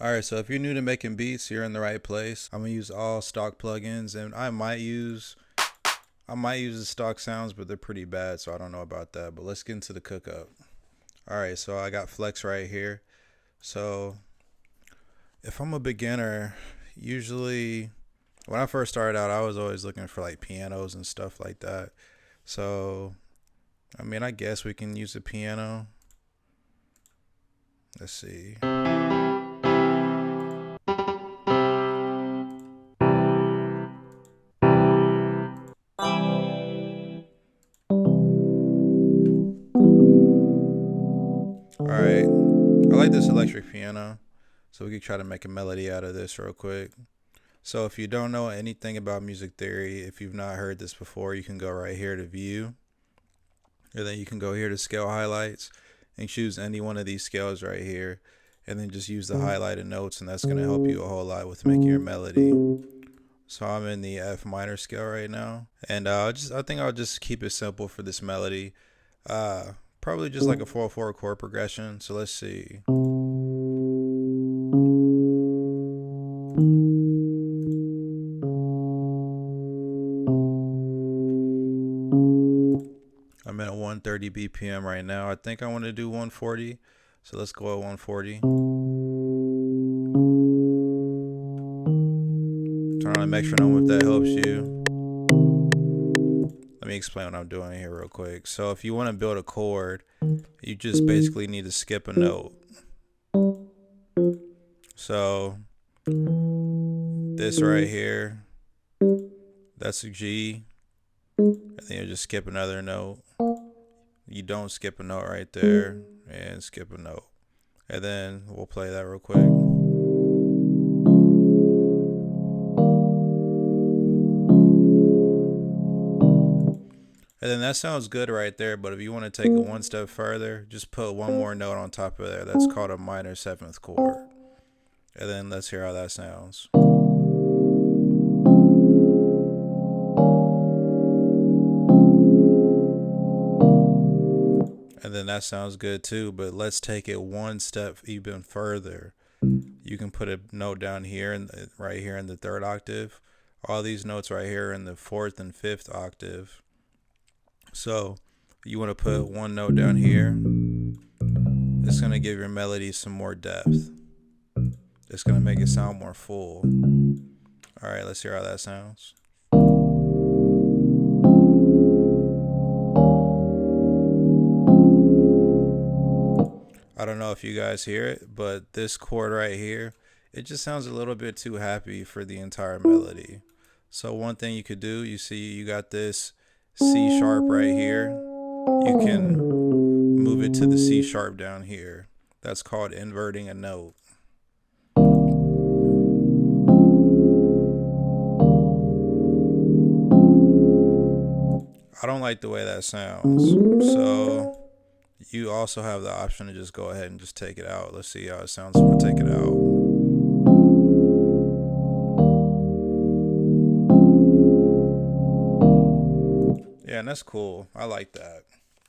Alright, so if you're new to making beats, you're in the right place. I'm gonna use all stock plugins, and I might use the stock sounds, but they're pretty bad, so I don't know about that. But let's get into the cookup. Alright, so I got Flex right here. So if I'm a beginner, usually when I first started out, I was always looking for like pianos and stuff like that. So I guess we can use a piano. Let's see. Alright, I like this electric piano. So we could try to make a melody out of this real quick. So if you don't know anything about music theory, if you've not heard this before, you can go right here to view, and then you can go here to scale highlights and choose any one of these scales right here, and then just use the highlighted notes, and that's going to help you a whole lot with making your melody. So I'm in the F minor scale right now, and I think I'll just keep it simple for this melody. Probably just like a 4/4 chord progression. So let's see. I'm at 130 BPM right now. I think I want to do 140. So let's go at 140. Turn on a metronome if that helps you. Let me explain what I'm doing here real quick. So if you want to build a chord, you just basically need to skip a note. So this right here, that's a G. And then you just skip another note. You don't skip a note right there, and skip a note. And then we'll play that real quick. And then that sounds good right there, but if you want to take it one step further, just put one more note on top of there. That's called a minor seventh chord. And then let's hear how that sounds. And then that sounds good too, but let's take it one step even further. You can put a note down here and right here in the third octave. All these notes right here in the fourth and fifth octave. So you want to put one note down here. It's going to give your melody some more depth. It's going to make it sound more full. All right, let's hear how that sounds. I don't know if you guys hear it, but this chord right here, it just sounds a little bit too happy for the entire melody. So one thing you could do, you see you got this C sharp right here. You can move it to the C sharp down here. That's called inverting a note. I don't like the way that sounds. So you also have the option to just go ahead and just take it out. Let's see how it sounds if I take it out. Yeah, and that's cool. I like that.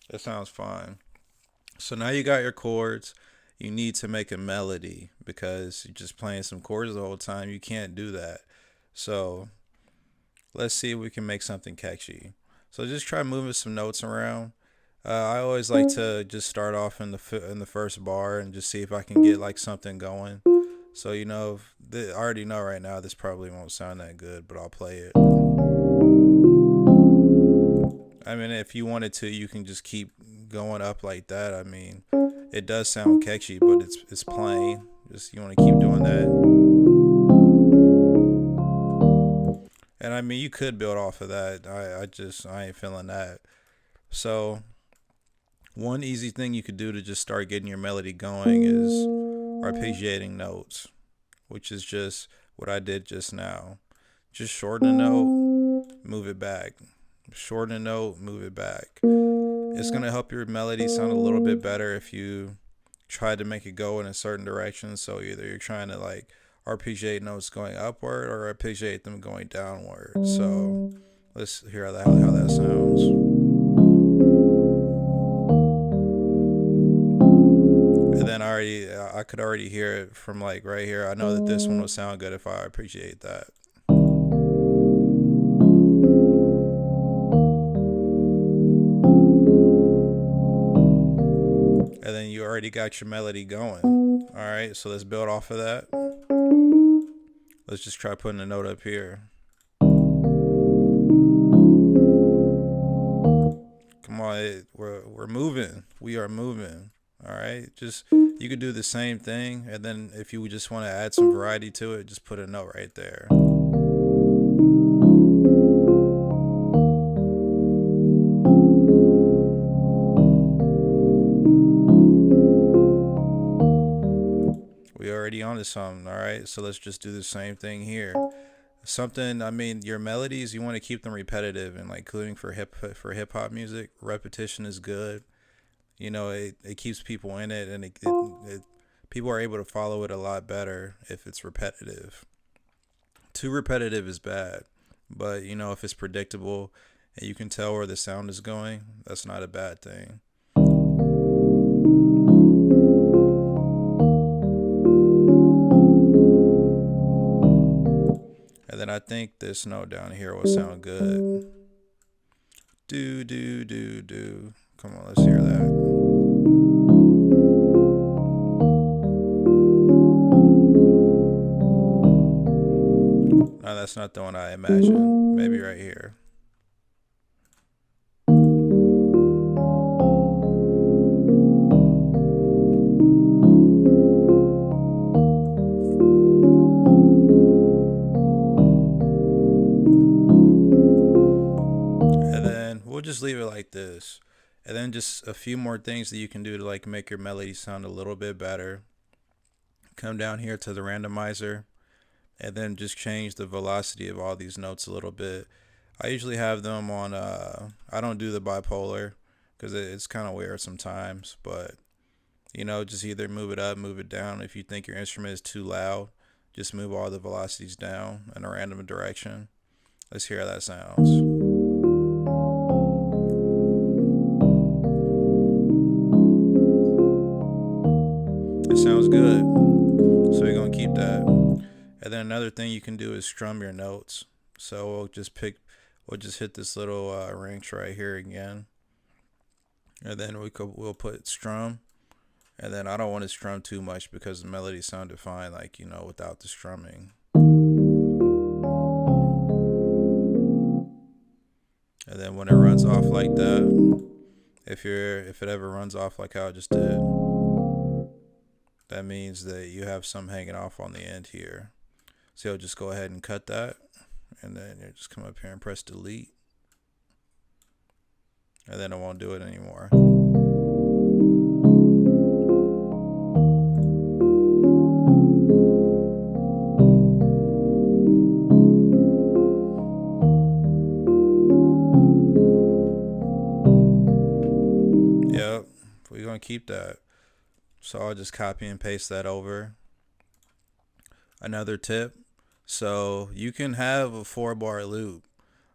It sounds fine. So now you got your chords. You need to make a melody because you're just playing some chords the whole time. You can't do that. So let's see if we can make something catchy. So just try moving some notes around. I always like to just start off in the first bar and just see if I can get like something going. So I already know right now this probably won't sound that good, but I'll play it. I mean, if you wanted to, you can just keep going up like that. I mean, it does sound catchy, but it's plain. Just you want to keep doing that. And I mean, you could build off of that. I ain't feeling that. So one easy thing you could do to just start getting your melody going is arpeggiating notes, which is just what I did just now. Just shorten a note, move it back. Shorten a note, move it back. It's going to help your melody sound a little bit better if you try to make it go in a certain direction. So either you're trying to like arpeggiate notes going upward or arpeggiate them going downward. So let's hear how that sounds. And then I I could already hear it from like right here. I know that this one would sound good if I appreciate that. And then you already got your melody going. All right, so let's build off of that. Let's just try putting a note up here. Come on, we're moving. We are moving. All right, just you could do the same thing, and then if you just want to add some variety to it, just put a note right there. We already on to something. All right, so let's just do the same thing here. Something, I mean, your melodies, you want to keep them repetitive, and like including for hip hop music, repetition is good. You know, it keeps people in it, and it people are able to follow it a lot better if it's repetitive. Too repetitive is bad, but you know, if it's predictable and you can tell where the sound is going, that's not a bad thing. And then I think this note down here will sound good. Do, do, do, do. Come on, let's hear that. No, that's not the one I imagined. Maybe right here. And then we'll just leave it like this. And then just a few more things that you can do to like make your melody sound a little bit better. Come down here to the randomizer and then just change the velocity of all these notes a little bit. I usually have them on I don't do the bipolar because it's kind of weird sometimes, but you know, just either move it up, move it down. If you think your instrument is too loud, just move all the velocities down in a random direction. Let's hear how that sounds. It sounds good. So we're going to keep that. And then another thing you can do is strum your notes. So we'll just hit this little range right here again. And then we'll put strum. And then I don't want to strum too much because the melody sounded fine, like, you know, without the strumming. And then when it runs off like that, if it ever runs off like how I just did, that means that you have some hanging off on the end here. So you'll just go ahead and cut that, and then you just come up here and press delete, and then it won't do it anymore. Yep, we're gonna keep that. So I'll just copy and paste that over. Another tip. So you can have a 4-bar loop,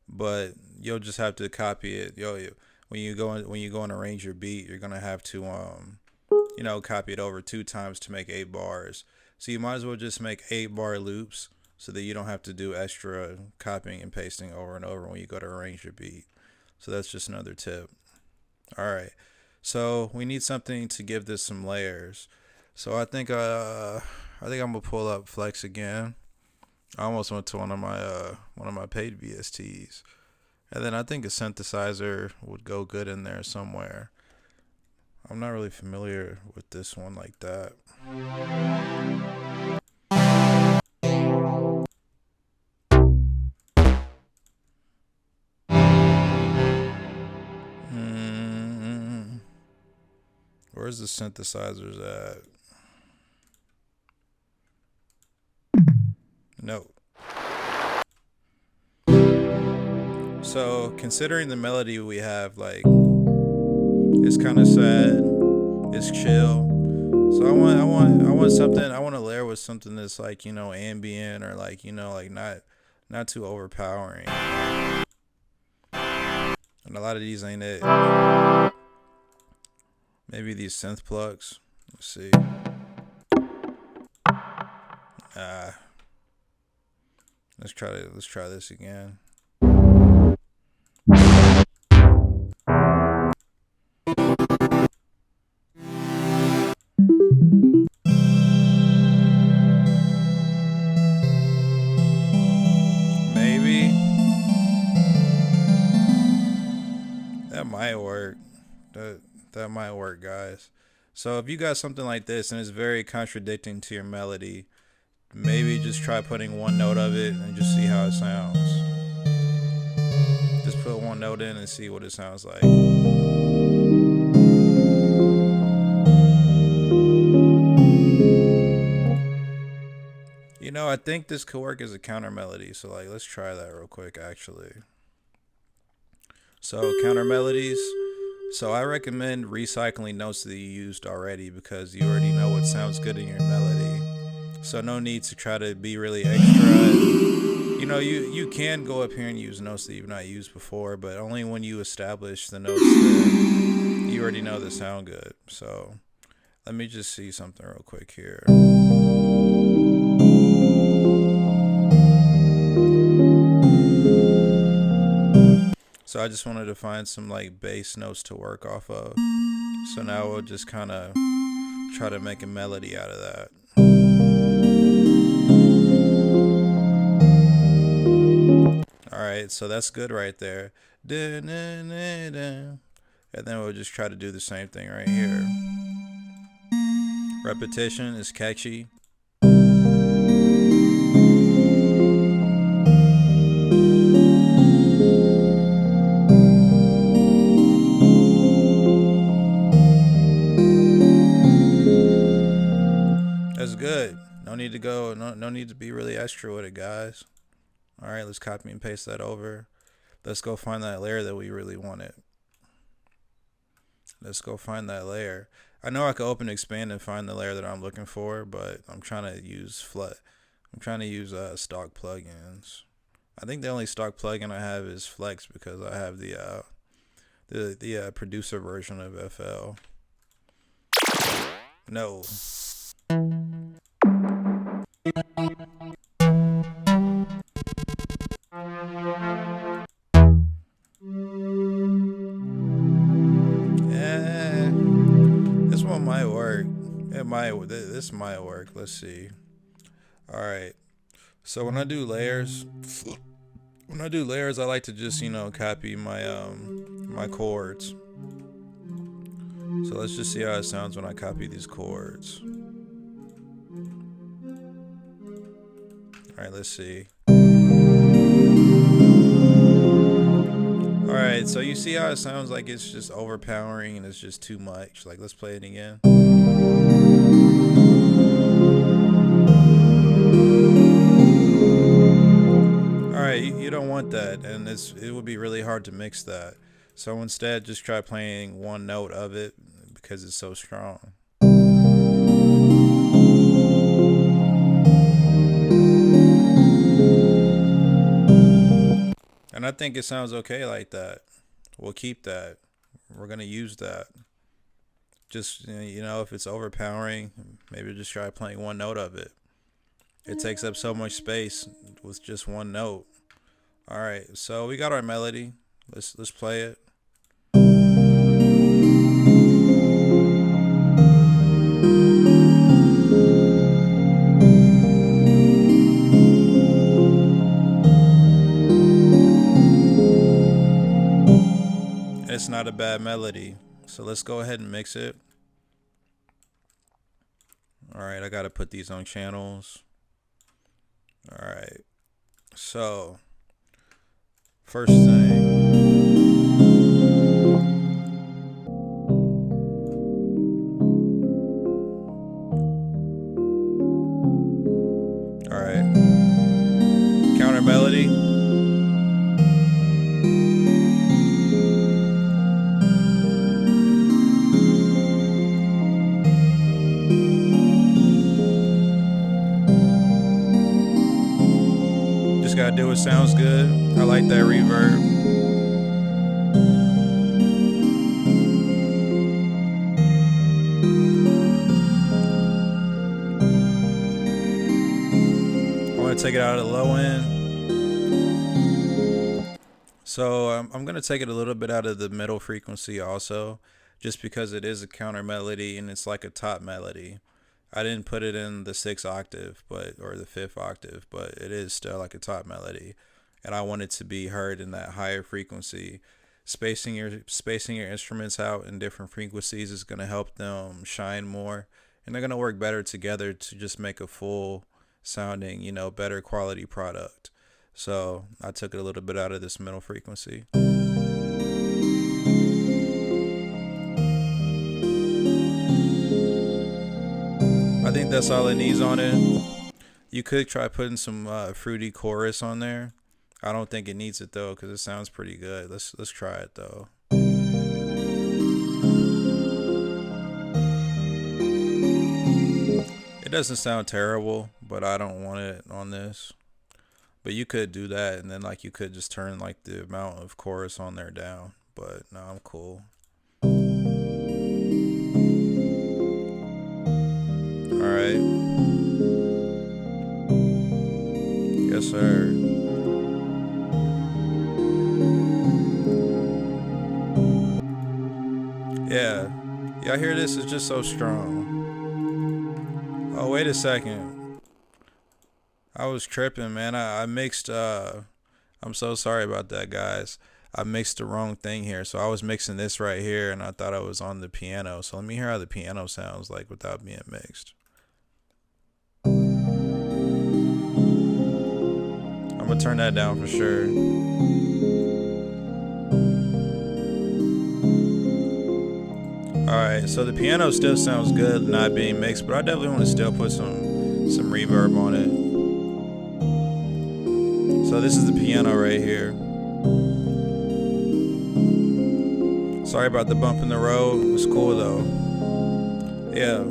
but you'll just have to copy it. When you go and arrange your beat, you're gonna have to you know, copy it over 2 times to make 8 bars. So you might as well just make 8-bar loops so that you don't have to do extra copying and pasting over and over when you go to arrange your beat. So that's just another tip. All right. So we need something to give this some layers. So I think I'm gonna pull up Flex again. I almost went to one of my paid VSTs, and then I think a synthesizer would go good in there somewhere. I'm not really familiar with this one like that. Where's the synthesizers at? No. So considering the melody we have, like, it's kind of sad, it's chill. So I want something. I want to layer with something that's like, you know, ambient or like, you know, like not too overpowering. And a lot of these ain't it. Maybe these synth plugs. Let's see. Uh, let's try this again. Maybe that might work. That might work, guys. So if you got something like this and it's very contradicting to your melody, maybe just try putting one note of it and just see how it sounds. Just put one note in and see what it sounds like. You know, I think this could work as a counter melody. So like, let's try that real quick, actually. So counter melodies. So I recommend recycling notes that you used already because you already know what sounds good in your melody. So no need to try to be really extra. And, you know, you can go up here and use notes that you've not used before, but only when you establish the notes that you already know that sound good. So let me just see something real quick here. So I just wanted to find some like bass notes to work off of. So now we'll just kind of try to make a melody out of that. Alright, so that's good right there. And then we'll just try to do the same thing right here. Repetition is catchy. That's good. No need to go, no need to be really extra with it, guys. Alright, let's copy and paste that over. Let's go find that layer that we really wanted. Let's go find that layer. I know I could open expand and find the layer that I'm looking for, but I'm trying to use stock plugins. I think the only stock plugin I have is Flex because I have the producer version of FL. No. Yeah, this one might work. This might work. Let's see. All right. So when I do layers, I like to just copy my chords. So let's just see how it sounds when I copy these chords. All right, let's see. All right, so you see how it sounds like it's just overpowering and it's just too much. Like, let's play it again. Alright, you don't want that, and it would be really hard to mix that. So instead, just try playing one note of it because it's so strong. And I think it sounds okay like that. We'll keep that. We're going to use that. Just, if it's overpowering, maybe just try playing one note of it. It takes up so much space with just one note. All right, so we got our melody. Let's play it. It's not a bad melody. So let's go ahead and mix it. All right, I got to put these on channels. All right. So first thing. All right. Counter melody. Just gotta do what sounds good. I like that reverb. going to take it out of the low end. So I'm going to take it a little bit out of the middle frequency also, just because it is a counter melody and it's like a top melody. I didn't put it in the 6th octave, or the 5th octave, but it is still like a top melody, and I want it to be heard in that higher frequency. Spacing your instruments out in different frequencies is going to help them shine more, and they're going to work better together to just make a full sounding, better quality product. So I took it a little bit out of this middle frequency. I think that's all it needs on it. You could try putting some fruity chorus on there. I don't think it needs it though, because it sounds pretty good. Let's try it though. It doesn't sound terrible, but I don't want it on this. But you could do that, and then like you could just turn like the amount of chorus on there down. But no, I'm cool. All right. Yes, sir. Yeah. Y'all hear this? It's just so strong. Oh, wait a second. I was tripping, man. I mixed, I'm so sorry about that, guys. I mixed the wrong thing here. So I was mixing this right here, and I thought I was on the piano. So let me hear how the piano sounds like without being mixed. I'm going to turn that down for sure. Alright, so the piano still sounds good not being mixed, but I definitely want to still put some reverb on it. So this is the piano right here. Sorry about the bump in the road. It was cool though. Yeah.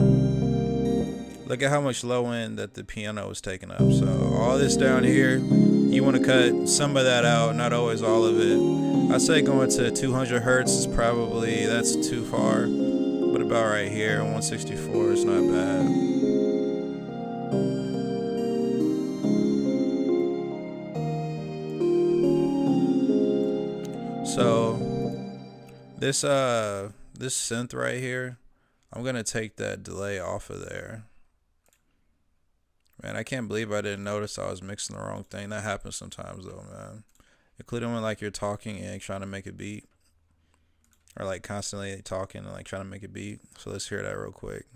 Look at how much low end that the piano was taking up. So all this down here, you want to cut some of that out, not always all of it. I say going to 200 hertz is probably, that's too far. But about right here, 164 is not bad. So this synth right here, I'm gonna take that delay off of there. Man, I can't believe I didn't notice I was mixing the wrong thing. That happens sometimes though, man. Including when like you're talking and trying to make a beat. Or like constantly talking and like trying to make a beat. So let's hear that real quick.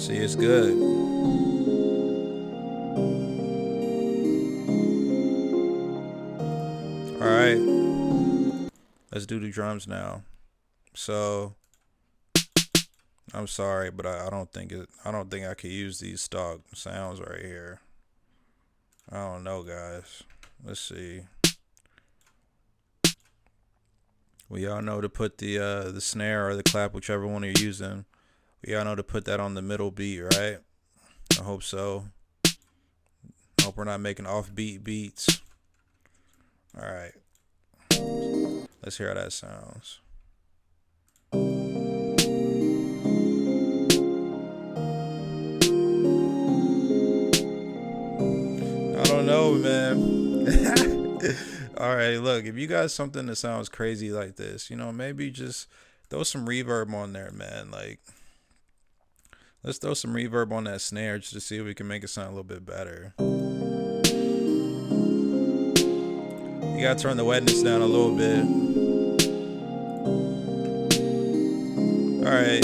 See, it's good. Alright. Let's do the drums now. So I'm sorry, but I don't think I could use these stock sounds right here. I don't know, guys. Let's see. We all know to put the snare or the clap, whichever one you're using. We all know to put that on the middle beat, right? I hope so. I hope we're not making offbeat beats. All right. Let's hear how that sounds. I don't know, man. All right, look, if you got something that sounds crazy like this, maybe just throw some reverb on there, man. Like, let's throw some reverb on that snare just to see if we can make it sound a little bit better. You gotta turn the wetness down a little bit. All right,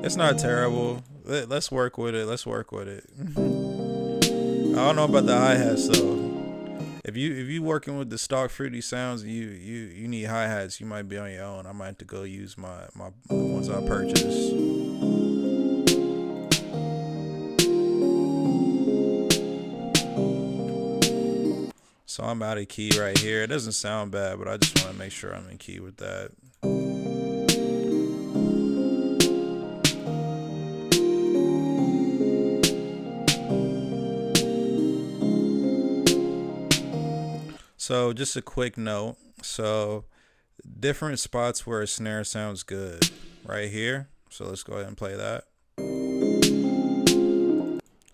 it's not terrible. Let's work with it. Let's work with it. I don't know about the hi-hats though. If you working with the stock fruity sounds, you need hi-hats, you might be on your own. I might have to go use my the ones I purchased. So I'm out of key right here. It doesn't sound bad, but I just want to make sure I'm in key with that. So just a quick note. So different spots where a snare sounds good right here. So let's go ahead and play that.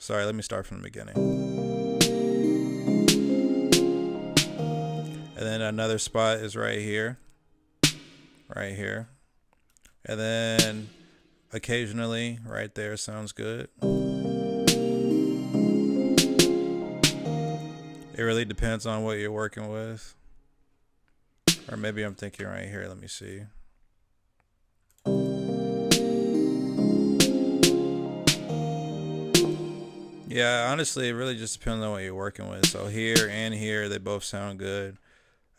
Sorry, let me start from the beginning. And then another spot is right here. Right here. And then occasionally right there sounds good. It really depends on what you're working with. Or maybe I'm thinking right here. Let me see. Yeah, honestly, it really just depends on what you're working with. So here and here, they both sound good.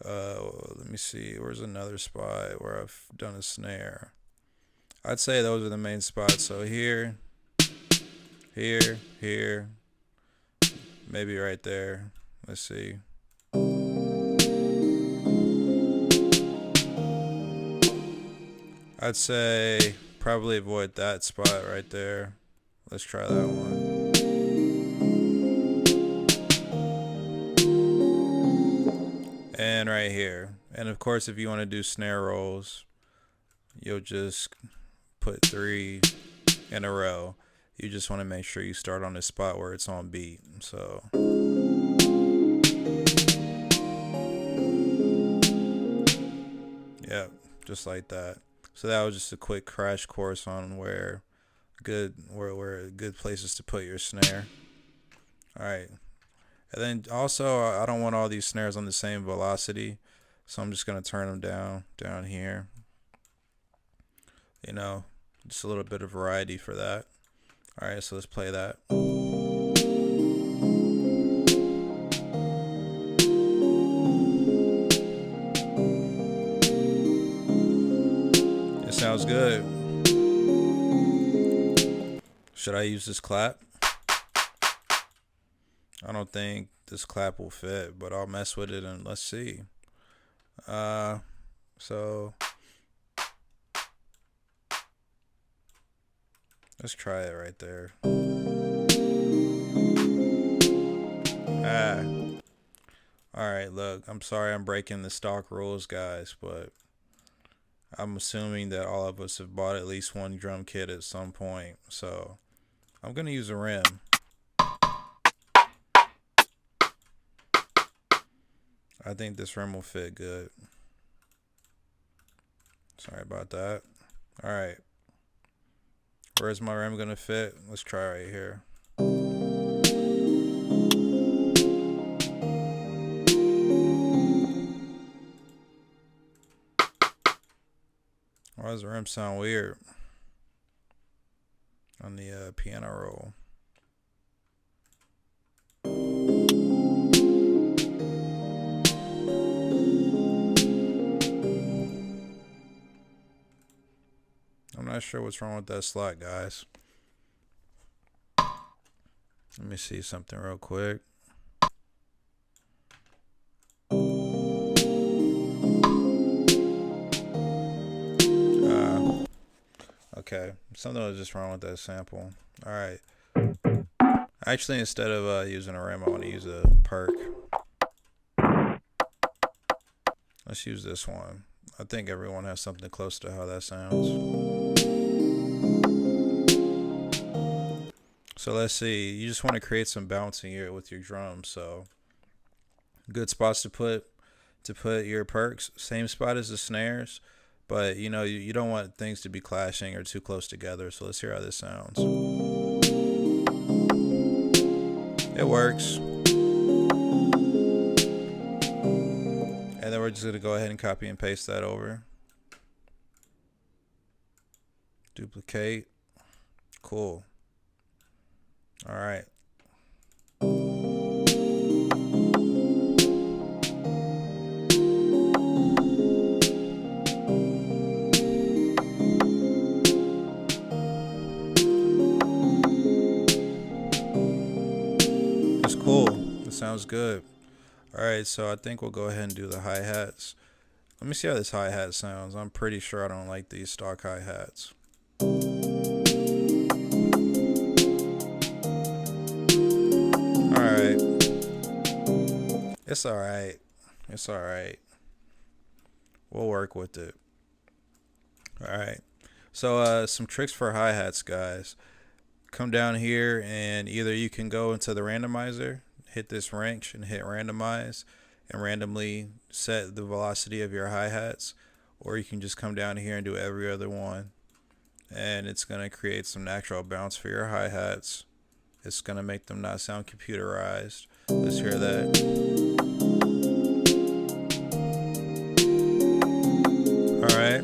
Let me see. Where's another spot where I've done a snare? I'd say those are the main spots. So here, here, here, maybe right there. Let's see. I'd say probably avoid that spot right there. Let's try that one. And right here. And of course, if you want to do snare rolls, you'll just put 3 in a row. You just want to make sure you start on the spot where it's on beat. So yeah, just like that. So that was just a quick crash course on where good places to put your snare. All right. And then also I don't want all these snares on the same velocity. So I'm just going to turn them down here. You know, just a little bit of variety for that. All right, so let's play that. It sounds good. Should I use this clap? I don't think this clap will fit, but I'll mess with it and let's see. So let's try it right there. Alright, look, I'm sorry I'm breaking the stock rules, guys, but I'm assuming that all of us have bought at least one drum kit at some point. So I'm going to use a rim. I think this rim will fit good. Sorry about that. Alright. Where's my rim going to fit? Let's try right here. Why does the rim sound weird on the piano roll? I'm not sure what's wrong with that slot, guys. Let me see something real quick. Okay, something was just wrong with that sample. Alright. Actually, instead of using a rim, I want to use a perk. Let's use this one. I think everyone has something close to how that sounds. So let's see. You just want to create some bounce in here with your drums. So good spots to put your perks. Same spot as the snares. But, you know, you don't want things to be clashing or too close together. So let's hear how this sounds. It works. And then we're just going to go ahead and copy and paste that over. Duplicate. Cool. All right. It's cool. It sounds good. All right, so I think we'll go ahead and do the hi-hats. Let me see how this hi-hat sounds. I'm pretty sure I don't like these stock hi-hats. Alright. It's alright. It's alright. We'll work with it. Alright. So some tricks for hi-hats, guys. come down here, and either you can go into the randomizer, hit this wrench and hit randomize, and randomly set the velocity of your hi-hats, or you can just come down here and do every other one, and it's going to create some natural bounce for your hi-hats. It's going to make them not sound computerized. Let's hear that. Alright,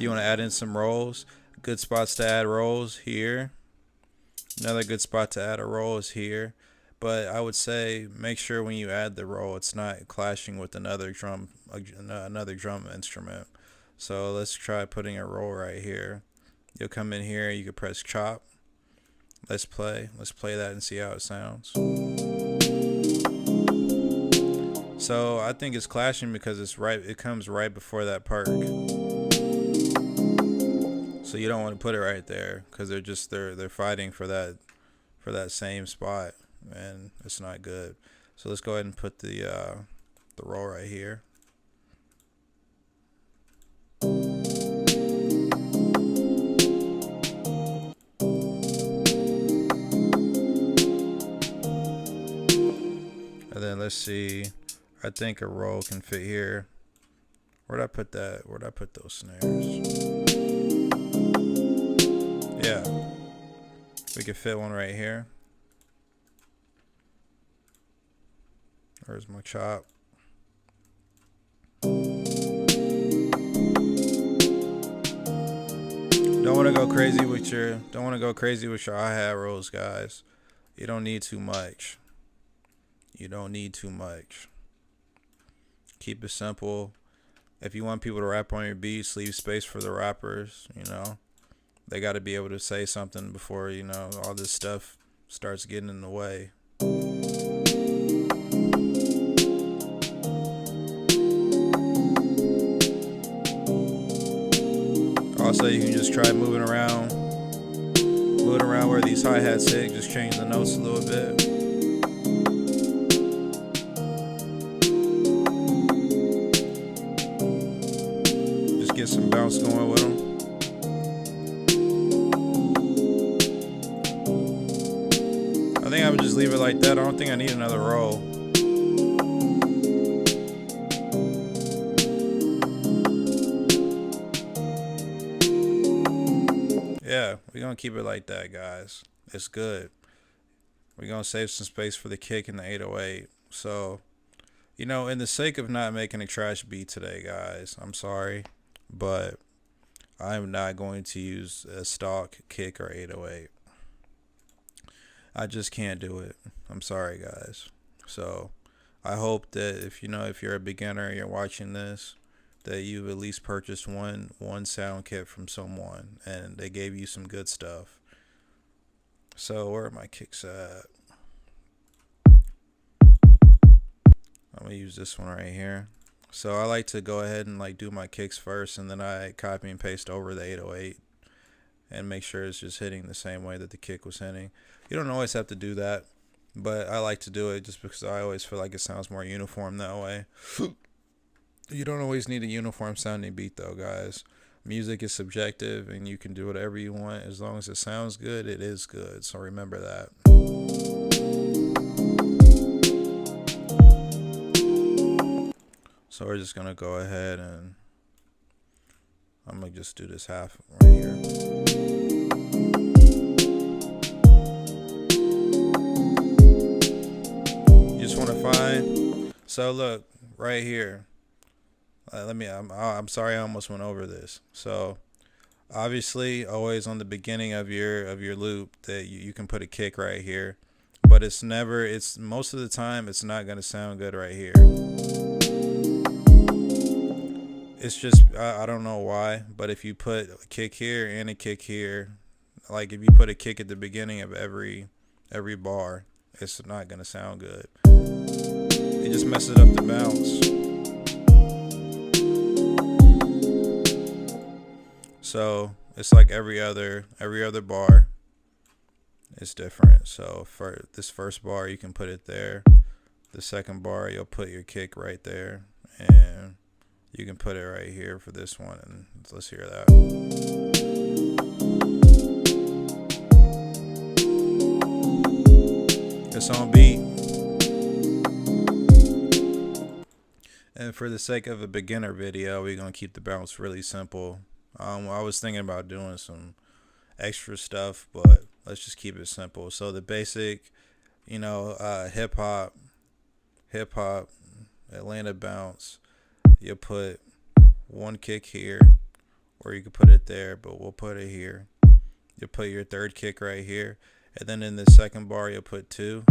you want to add in some rolls. Good spots to add rolls here. Another good spot to add a roll is here. But I would say make sure when you add the roll, it's not clashing with another drum instrument. So let's try putting a roll right here. You'll come in here, you can press chop. Let's play that and see how it sounds. So I think it's clashing because it comes right before that perk. So you don't want to put it right there because they're fighting for that same spot, and it's not good. So let's go ahead and put the roll right here. And then let's see. I think a roll can fit here. Where'd I put that? Where'd I put those snares? Yeah, we could fit one right here. Where's my chop? Don't want to go crazy with your hi-hat rolls, guys. You don't need too much. Keep it simple. If you want people to rap on your beats, leave space for the rappers, They got to be able to say something before, all this stuff starts getting in the way. Also, you can just try moving around where these hi-hats hit. Just change the notes a little bit. Just get some bounce going with them. I think I would just leave it like that. I don't think I need another roll. Yeah, we're going to keep it like that, guys. It's good. We're going to save some space for the kick and the 808. So, in the sake of not making a trash beat today, guys, I'm sorry, but I'm not going to use a stock kick or 808. I just can't do it. I'm sorry, guys. So I hope that if you're a beginner and you're watching this, that you've at least purchased one sound kit from someone and they gave you some good stuff. So where are my kicks at? I'm gonna use this one right here. So I like to go ahead and do my kicks first, and then I copy and paste over the 808 and make sure it's just hitting the same way that the kick was hitting. You don't always have to do that, but I like to do it just because I always feel like it sounds more uniform that way. You don't always need a uniform sounding beat though, guys. Music is subjective and you can do whatever you want. As long as it sounds good, it is good. So remember that. So we're just going to go ahead and I'm going to just do this half right here. You just want to find. So look, right here. I'm sorry I almost went over this. So obviously always on the beginning of your loop that you can put a kick right here, but it's most of the time it's not going to sound good right here. It's just I don't know why, but if you put a kick here and a kick here, like if you put a kick at the beginning of every bar, it's not going to sound good. It just messes up the bounce. So it's like every other bar is different. So for this first bar, you can put it there. The second bar, you'll put your kick right there, and you can put it right here for this one. And let's hear that. It's on beat. And for the sake of a beginner video, we're going to keep the bounce really simple. I was thinking about doing some extra stuff, but let's just keep it simple. So the basic, hip hop, Atlanta bounce. You put one kick here, or you could put it there, but we'll put it here. You put your third kick right here, and then in the second bar you'll put two.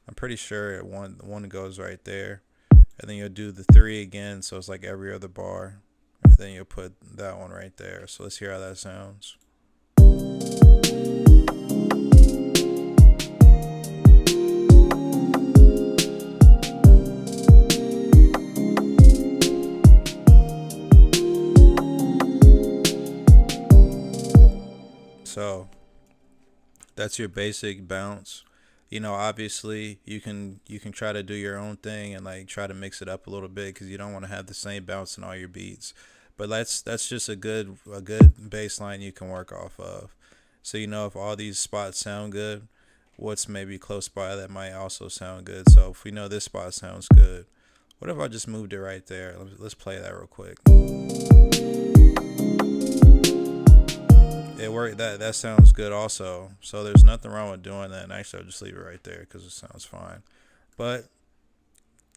I'm pretty sure one goes right there, and then you'll do the three again, so it's like every other bar, and then you'll put that one right there. So let's hear how that sounds. So that's your basic bounce. Obviously you can try to do your own thing and like try to mix it up a little bit, because you don't want to have the same bounce in all your beats. But that's just a good baseline you can work off of. So if all these spots sound good, what's maybe close by that might also sound good. So if we know this spot sounds good, what if I just moved it right there? Let's play that real quick. It worked. That sounds good also. So there's nothing wrong with doing that. And actually, I'll just leave it right there because it sounds fine. But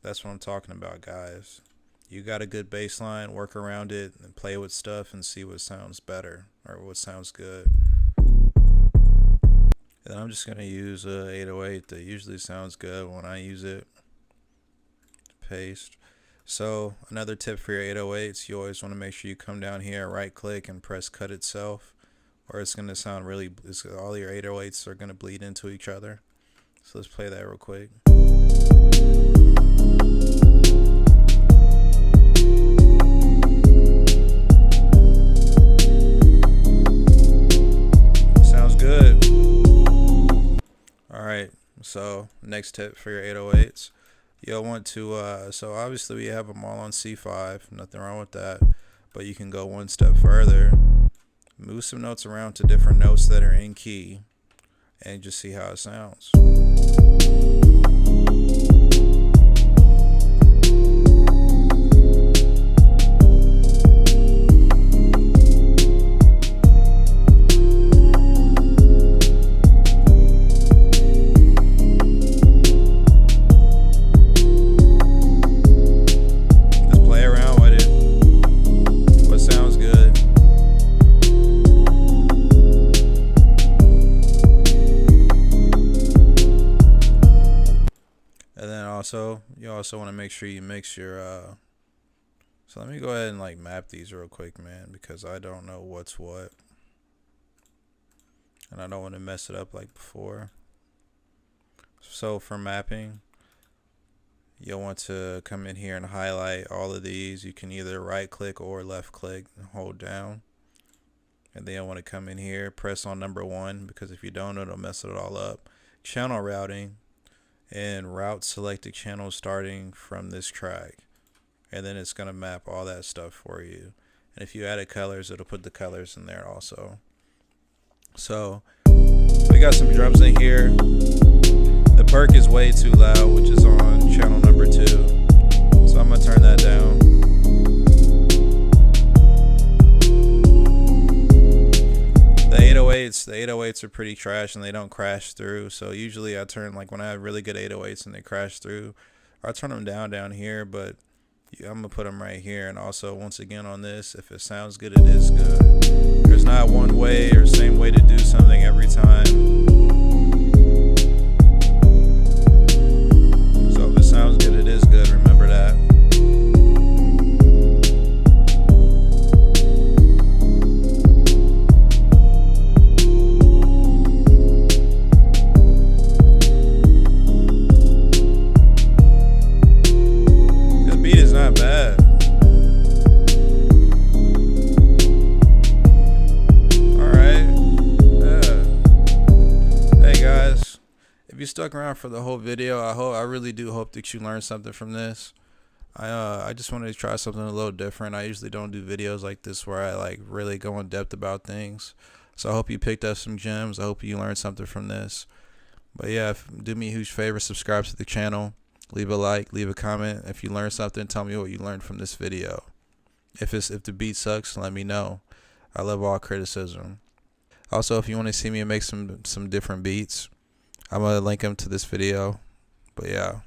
that's what I'm talking about, guys. You got a good bass line, work around it, and play with stuff and see what sounds better or what sounds good. And then I'm just going to use a 808 that usually sounds good when I use it. Paste. So another tip for your 808s, you always want to make sure you come down here, right click, and press cut itself, or it's going to sound all your 808s are going to bleed into each other. So let's play that real quick. Sounds good. Alright, so next tip for your 808s. You'll want to, so obviously we have them all on C5, nothing wrong with that, but you can go one step further, move some notes around to different notes that are in key, and just see how it sounds. So you also want to make sure you mix your so let me go ahead and like map these real quick, man, because I don't know what's what and I don't want to mess it up like before. So for mapping, you'll want to come in here and highlight all of these. You can either right click or left click and hold down, and then you'll want to come in here, press on number 1, because if you don't, it'll mess it all up. Channel routing, and route selected channel starting from this track, and then it's going to map all that stuff for you. And if you added colors, it'll put the colors in there also. So we got some drums in here. The perk is way too loud, which is on channel number 2, so I'm going to turn that down. The 808s are pretty trash and they don't crash through. So usually I turn, like when I have really good 808s and they crash through, I turn them down here, but I'm gonna put them right here. And also, once again, on this, if it sounds good, it is good. There's not one way or same way to do something every time. So if it sounds good, it is good. Remember that. Stuck around for the whole video. I really do hope that you learned something from this. I just wanted to try something a little different. I usually don't do videos like this where I like really go in depth about things. So I hope you picked up some gems. I hope you learned something from this. But yeah, do me a huge favor, subscribe to the channel, leave a like, leave a comment. If you learned something, tell me what you learned from this video. If the beat sucks, let me know. I love all criticism. Also, if you want to see me make some different beats, I'm gonna link them to this video. But yeah.